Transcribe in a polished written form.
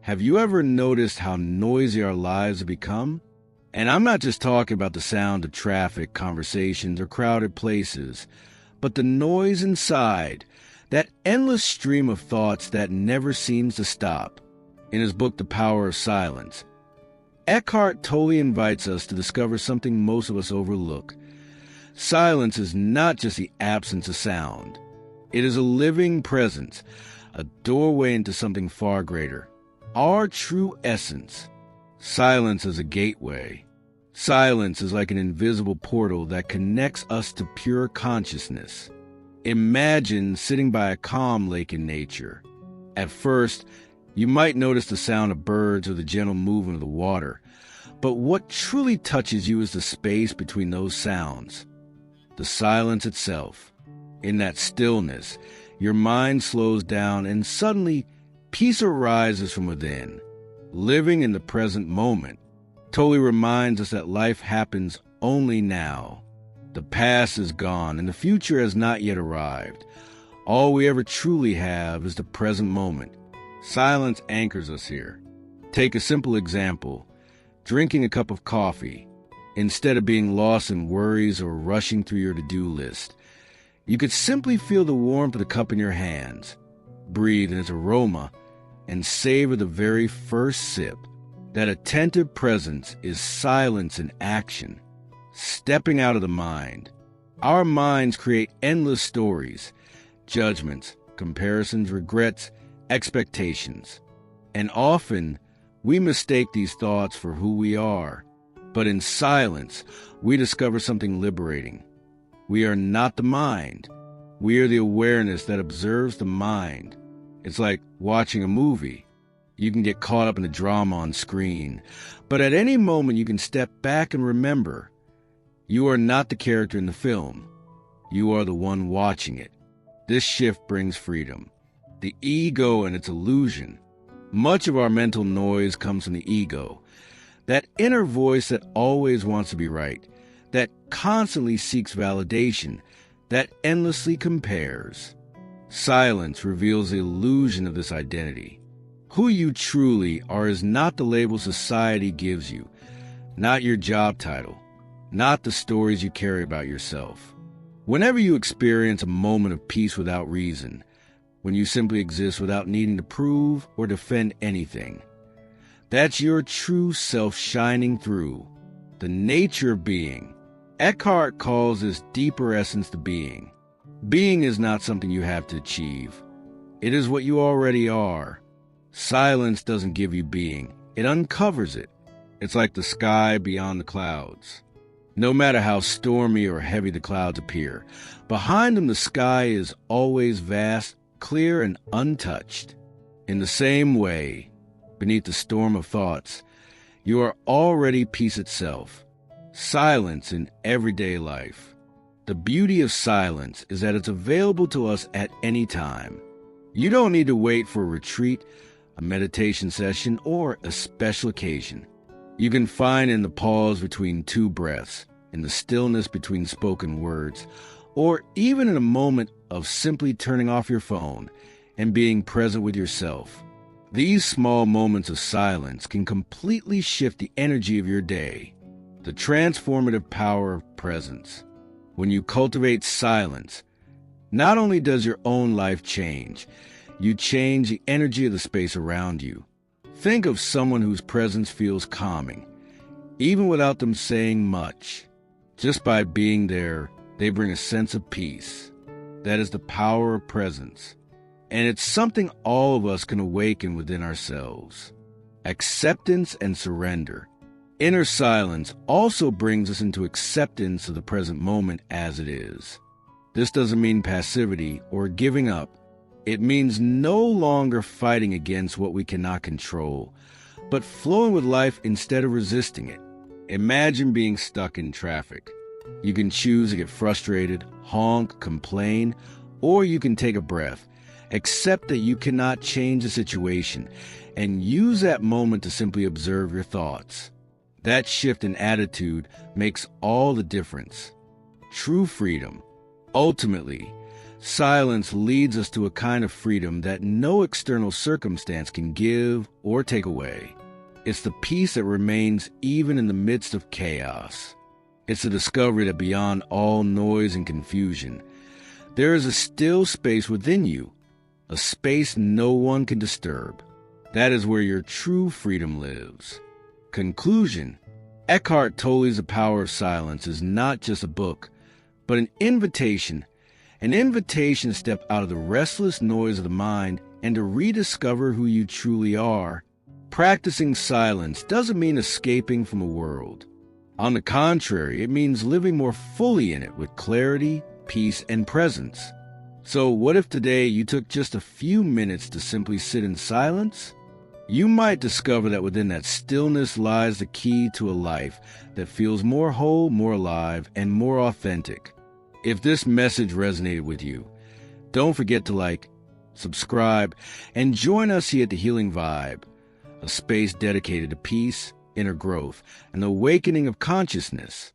Have you ever noticed how noisy our lives have become? And I'm not just talking about the sound of traffic, conversations, or crowded places, but the noise inside, that endless stream of thoughts that never seems to stop. In his book, The Power of Silence, Eckhart Tolle invites us to discover something most of us overlook. Silence is not just the absence of sound. It is a living presence, a doorway into something far greater, our true essence. Silence is a gateway. Silence is like an invisible portal that connects us to pure consciousness. Imagine sitting by a calm lake in nature. At first, you might notice the sound of birds or the gentle movement of the water, but what truly touches you is the space between those sounds, the silence itself. In that stillness, your mind slows down and suddenly peace arises from within. Living in the present moment, Tolle reminds us that life happens only now. The past is gone and the future has not yet arrived. All we ever truly have is the present moment. Silence anchors us here. Take a simple example, drinking a cup of coffee. Instead of being lost in worries or rushing through your to-do list, you could simply feel the warmth of the cup in your hands, breathe in its aroma, and savor the very first sip. That attentive presence is silence in action, stepping out of the mind. Our minds create endless stories, judgments, comparisons, regrets, expectations. And often, we mistake these thoughts for who we are. But in silence, we discover something liberating. We are not the mind. We are the awareness that observes the mind. It's like watching a movie. You can get caught up in the drama on screen, but at any moment you can step back and remember, you are not the character in the film. You are the one watching it. This shift brings freedom. The ego and its illusion. Much of our mental noise comes from the ego, that inner voice that always wants to be right, that constantly seeks validation, that endlessly compares. Silence reveals the illusion of this identity. Who you truly are is not the label society gives you, not your job title, not the stories you carry about yourself. Whenever you experience a moment of peace without reason, when you simply exist without needing to prove or defend anything, that's your true self shining through, the nature of being. Eckhart calls this deeper essence to being. Being is not something you have to achieve. It is what you already are. Silence doesn't give you being. It uncovers it. It's like the sky beyond the clouds. No matter how stormy or heavy the clouds appear, behind them the sky is always vast, clear, and untouched. In the same way, beneath the storm of thoughts, you are already peace itself. Silence in everyday life. The beauty of silence is that it's available to us at any time. You don't need to wait for a retreat, a meditation session, or a special occasion. You can find in the pause between two breaths, in the stillness between spoken words, or even in a moment of simply turning off your phone and being present with yourself. These small moments of silence can completely shift the energy of your day. The transformative power of presence. When you cultivate silence, not only does your own life change, you change the energy of the space around you. Think of someone whose presence feels calming, even without them saying much. Just by being there, they bring a sense of peace. That is the power of presence. And it's something all of us can awaken within ourselves. Acceptance and surrender. Inner silence also brings us into acceptance of the present moment as it is. This doesn't mean passivity or giving up. It means no longer fighting against what we cannot control, but flowing with life instead of resisting it. Imagine being stuck in traffic. You can choose to get frustrated, honk, complain, or you can take a breath, accept that you cannot change the situation, and use that moment to simply observe your thoughts. That shift in attitude makes all the difference. True freedom. Ultimately, Silence leads us to a kind of freedom that no external circumstance can give or take away. It's the peace that remains even in the midst of chaos. It's the discovery that beyond all noise and confusion, there is a still space within you, a space no one can disturb. That is where your true freedom lives. Conclusion: Eckhart Tolle's The Power of Silence is not just a book, but an invitation to step out of the restless noise of the mind and to rediscover who you truly are. Practicing silence doesn't mean escaping from a world. On the contrary, it means living more fully in it with clarity, peace, and presence. So what if today you took just a few minutes to simply sit in silence? You might discover that within that stillness lies the key to a life that feels more whole, more alive, and more authentic. If this message resonated with you, don't forget to like, subscribe, and join us here at The Healing Vibe, a space dedicated to peace, inner growth, and the awakening of consciousness.